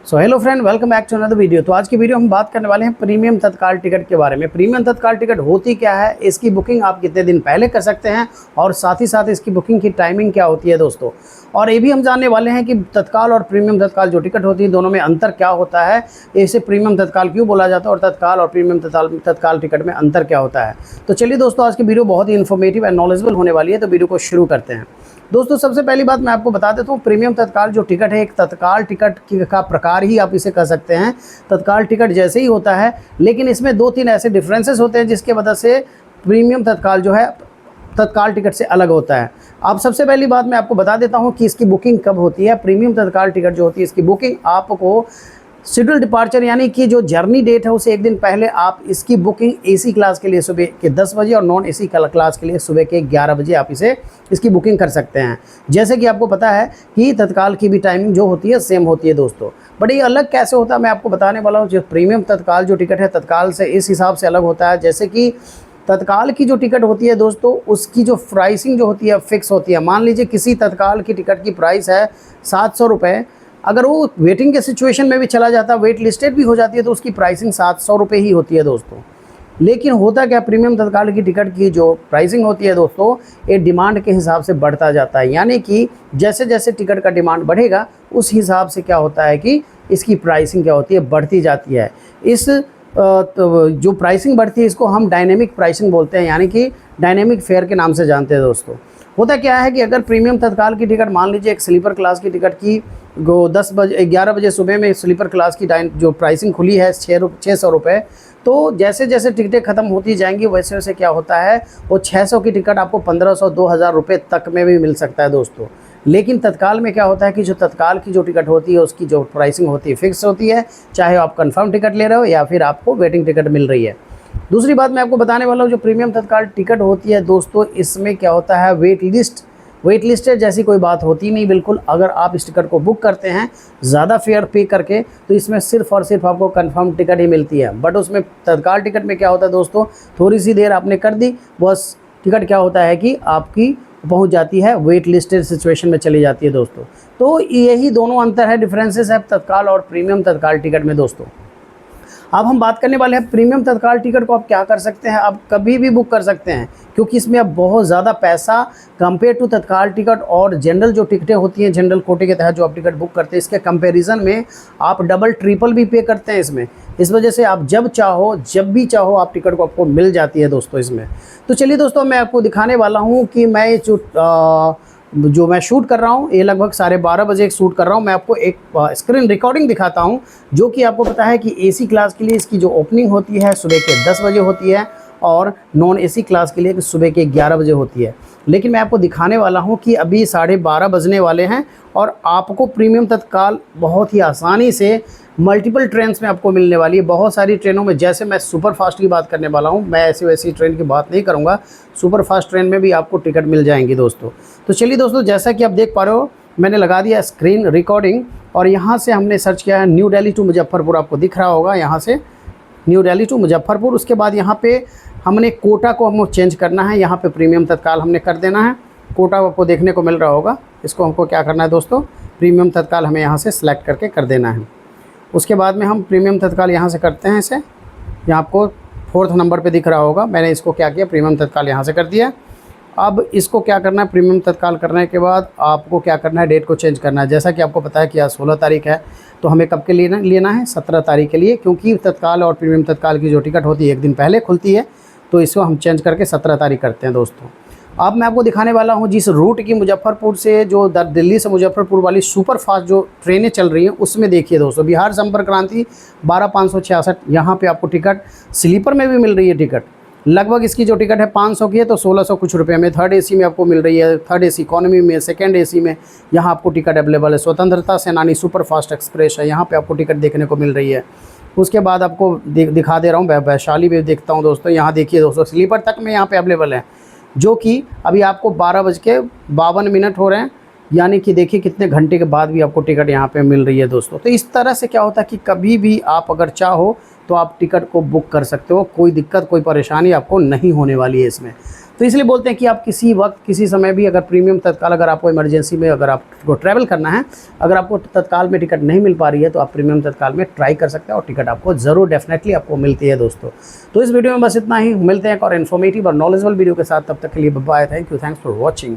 So hello friend, welcome back to another video. तो आज की वीडियो हम बात करने वाले हैं प्रीमियम तत्काल टिकट के बारे में। प्रीमियम तत्काल टिकट होती क्या है, इसकी बुकिंग आप कितने दिन पहले कर सकते हैं और साथ ही साथ इसकी बुकिंग की टाइमिंग क्या होती है दोस्तों। और ये भी हम जानने वाले हैं कि तत्काल और प्रीमियम तत्काल जो टिकट होती है दोनों में अंतर क्या होता है, इसे प्रीमियम तत्काल क्यों बोला जाता है और तत्काल और प्रीमियम तत्काल टिकट में अंतर क्या होता है। तो चलिए दोस्तों, आज की वीडियो बहुत ही इन्फॉर्मेटिव एंड नॉलेजेबल होने वाली है, तो वीडियो को शुरू करते हैं। दोस्तों सबसे पहली बात मैं आपको बता देता हूँ, प्रीमियम तत्काल जो टिकट है एक तत्काल टिकट का प्रकार ही आप इसे कह सकते हैं। तत्काल टिकट जैसे ही होता है, लेकिन इसमें 2-3 ऐसे डिफरेंसेस होते हैं जिसके वजह से प्रीमियम तत्काल जो है तत्काल टिकट से अलग होता है। अब सबसे पहली बात मैं आपको बता देता हूँ कि इसकी बुकिंग कब होती है। प्रीमियम तत्काल टिकट जो होती है इसकी बुकिंग आपको शेड्यूल डिपार्चर यानी कि जो जर्नी डेट है उसे एक दिन पहले आप इसकी बुकिंग एसी क्लास के लिए सुबह के 10 बजे और नॉन एसी क्लास के लिए सुबह के 11 बजे आप इसकी बुकिंग कर सकते हैं। जैसे कि आपको पता है कि तत्काल की भी टाइमिंग जो होती है सेम होती है दोस्तों, बट ये अलग कैसे होता है मैं आपको बताने वाला हूँ। जो प्रीमियम तत्काल जो टिकट है तत्काल से इस हिसाब से अलग होता है, जैसे कि तत्काल की जो टिकट होती है दोस्तों उसकी जो प्राइसिंग जो होती है फिक्स होती है। मान लीजिए किसी तत्काल की टिकट की प्राइस है 700 रुपये, अगर वो वेटिंग के सिचुएशन में भी चला जाता है, वेट लिस्टेड भी हो जाती है, तो उसकी प्राइसिंग 700 रुपये ही होती है दोस्तों। लेकिन होता क्या, प्रीमियम तत्काल की टिकट की जो प्राइसिंग होती है दोस्तों ये डिमांड के हिसाब से बढ़ता जाता है। यानी कि जैसे जैसे टिकट का डिमांड बढ़ेगा उस हिसाब से क्या होता है कि इसकी प्राइसिंग क्या होती है, बढ़ती जाती है। इस तो जो प्राइसिंग बढ़ती है इसको हम डायनेमिक प्राइसिंग बोलते हैं, यानी कि डायनेमिक फेयर के नाम से जानते हैं दोस्तों। होता क्या है कि अगर प्रीमियम तत्काल की टिकट, मान लीजिए एक स्लीपर क्लास की टिकट की 11 बजे सुबह में स्लीपर क्लास की जो प्राइसिंग खुली है 600 रुपये, तो जैसे जैसे टिकटें ख़त्म होती जाएंगी वैसे वैसे क्या होता है वो 600 की टिकट आपको 1500-2000 रुपये तक में भी मिल सकता है दोस्तों। लेकिन तत्काल में क्या होता है कि जो तत्काल की जो टिकट होती है उसकी जो प्राइसिंग होती है फिक्स होती है, चाहे आप कंफर्म टिकट ले रहे हो या फिर आपको वेटिंग टिकट मिल रही है। दूसरी बात मैं आपको बताने वाला हूँ, जो प्रीमियम तत्काल टिकट होती है दोस्तों इसमें क्या होता है वेट लिस्ट जैसी कोई बात होती नहीं बिल्कुल। अगर आप इस टिकट को बुक करते हैं ज़्यादा फेयर पे करके तो इसमें सिर्फ और सिर्फ आपको कंफर्म टिकट ही मिलती है। बट उसमें तत्काल टिकट में क्या होता है दोस्तों, थोड़ी सी देर आपने कर दी बस टिकट क्या होता है कि आपकी पहुंच जाती है, वेट लिस्टेड सिचुएशन में चली जाती है दोस्तों। तो यही दोनों अंतर है, डिफरेंसेस है तत्काल और प्रीमियम तत्काल टिकट में दोस्तों। अब हम बात करने वाले हैं प्रीमियम तत्काल टिकट को आप क्या कर सकते हैं, आप कभी भी बुक कर सकते हैं, क्योंकि इसमें अब बहुत ज़्यादा पैसा कंपेयर टू तत्काल टिकट और जनरल जो टिकटें होती हैं जनरल कोटे के तहत जो आप टिकट बुक करते हैं इसके कंपैरिजन में आप डबल ट्रिपल भी पे करते हैं इसमें। इस वजह से आप जब भी चाहो आप टिकट को आपको मिल जाती है दोस्तों इसमें। तो चलिए दोस्तों, मैं आपको दिखाने वाला हूँ कि मैं जो मैं शूट कर रहा हूँ ये लगभग 12:30 बजे शूट कर रहा हूँ। मैं आपको एक स्क्रीन रिकॉर्डिंग दिखाता हूँ, जो कि आपको पता है कि एसी क्लास के लिए इसकी जो ओपनिंग होती है सुबह के 10 बजे होती है और नॉन एसी क्लास के लिए सुबह के 11 बजे होती है। लेकिन मैं आपको दिखाने वाला हूँ कि अभी 12:30 बजने वाले हैं और आपको प्रीमियम तत्काल बहुत ही आसानी से मल्टीपल ट्रेन्स में आपको मिलने वाली है। बहुत सारी ट्रेनों में, जैसे मैं सुपर फास्ट की बात करने वाला हूँ, मैं ऐसी वैसी ट्रेन की बात नहीं करूँगा, सुपर फास्ट ट्रेन में भी आपको टिकट मिल जाएंगी दोस्तों। तो चलिए दोस्तों, जैसा कि आप देख पा रहे हो मैंने लगा दिया स्क्रीन रिकॉर्डिंग और यहाँ से हमने सर्च किया है न्यू दिल्ली टू मुजफ्फरपुर। आपको दिख रहा होगा यहाँ से न्यू दिल्ली टू मुजफ्फरपुर। उसके बाद यहाँ पे हमने कोटा को हमको चेंज करना है, यहाँ पे प्रीमियम तत्काल हमने कर देना है। कोटा आपको देखने को मिल रहा होगा, इसको हमको क्या करना है दोस्तों, प्रीमियम तत्काल हमें यहाँ से सिलेक्ट करके कर देना है। उसके बाद में हम प्रीमियम तत्काल यहाँ से करते हैं इसे, यहाँ आपको 4th नंबर पे दिख रहा होगा, मैंने इसको क्या किया प्रीमियम तत्काल यहाँ से कर दिया। अब इसको क्या करना है, प्रीमियम तत्काल करने के बाद आपको क्या करना है, डेट को चेंज करना है। जैसा कि आपको पता है कि आज 16 तारीख है, तो हमें कब के लिए लेना है 17 तारीख के लिए, क्योंकि तत्काल और प्रीमियम तत्काल की जो टिकट होती है एक दिन पहले खुलती है, तो इसको हम चेंज करके 17 तारीख करते हैं दोस्तों। अब मैं आपको दिखाने वाला हूं जिस रूट की मुजफ्फरपुर से जो दिल्ली से मुजफ्फरपुर वाली सुपर फास्ट जो ट्रेनें चल रही हैं उसमें देखिए दोस्तों, बिहार संपर्क क्रांति 12566 यहाँ पे आपको टिकट स्लीपर में भी मिल रही है। टिकट लगभग इसकी जो टिकट है 500 की है, तो 1600 कुछ रुपये में। थर्ड एसी में आपको मिल रही है, थर्ड एसी इकॉनमी में, सेकंड एसी में यहाँ आपको टिकट अवेलेबल है। स्वतंत्रता सेनानी सुपर फास्ट एक्सप्रेस है, यहाँ पे आपको टिकट देखने को मिल रही है। उसके बाद आपको दिखा दे रहा हूँ वैशाली में देखता हूँ दोस्तों, यहाँ देखिए दोस्तों स्लीपर तक में यहाँ पे अवेलेबल है, जो कि अभी आपको 12:52 हो रहे हैं, यानी कि देखिए कितने घंटे के बाद भी आपको टिकट यहाँ पे मिल रही है दोस्तों। तो इस तरह से क्या होता है कि कभी भी आप अगर चाहो तो आप टिकट को बुक कर सकते हो, कोई दिक्कत कोई परेशानी आपको नहीं होने वाली है इसमें। तो इसलिए बोलते हैं कि आप किसी वक्त किसी समय भी अगर प्रीमियम तत्काल, अगर आपको इमरजेंसी में अगर आपको ट्रैवल करना है, अगर आपको तत्काल में टिकट नहीं मिल पा रही है तो आप प्रीमियम तत्काल में ट्राई कर सकते हैं और टिकट आपको ज़रूर डेफिनेटली आपको मिलती है दोस्तों। तो इस वीडियो में बस इतना ही, मिलते हैं एक और इन्फॉर्मेटिव और नॉलेजेबल वीडियो के साथ, तब तक के लिए bye, thank you, thanks for watching.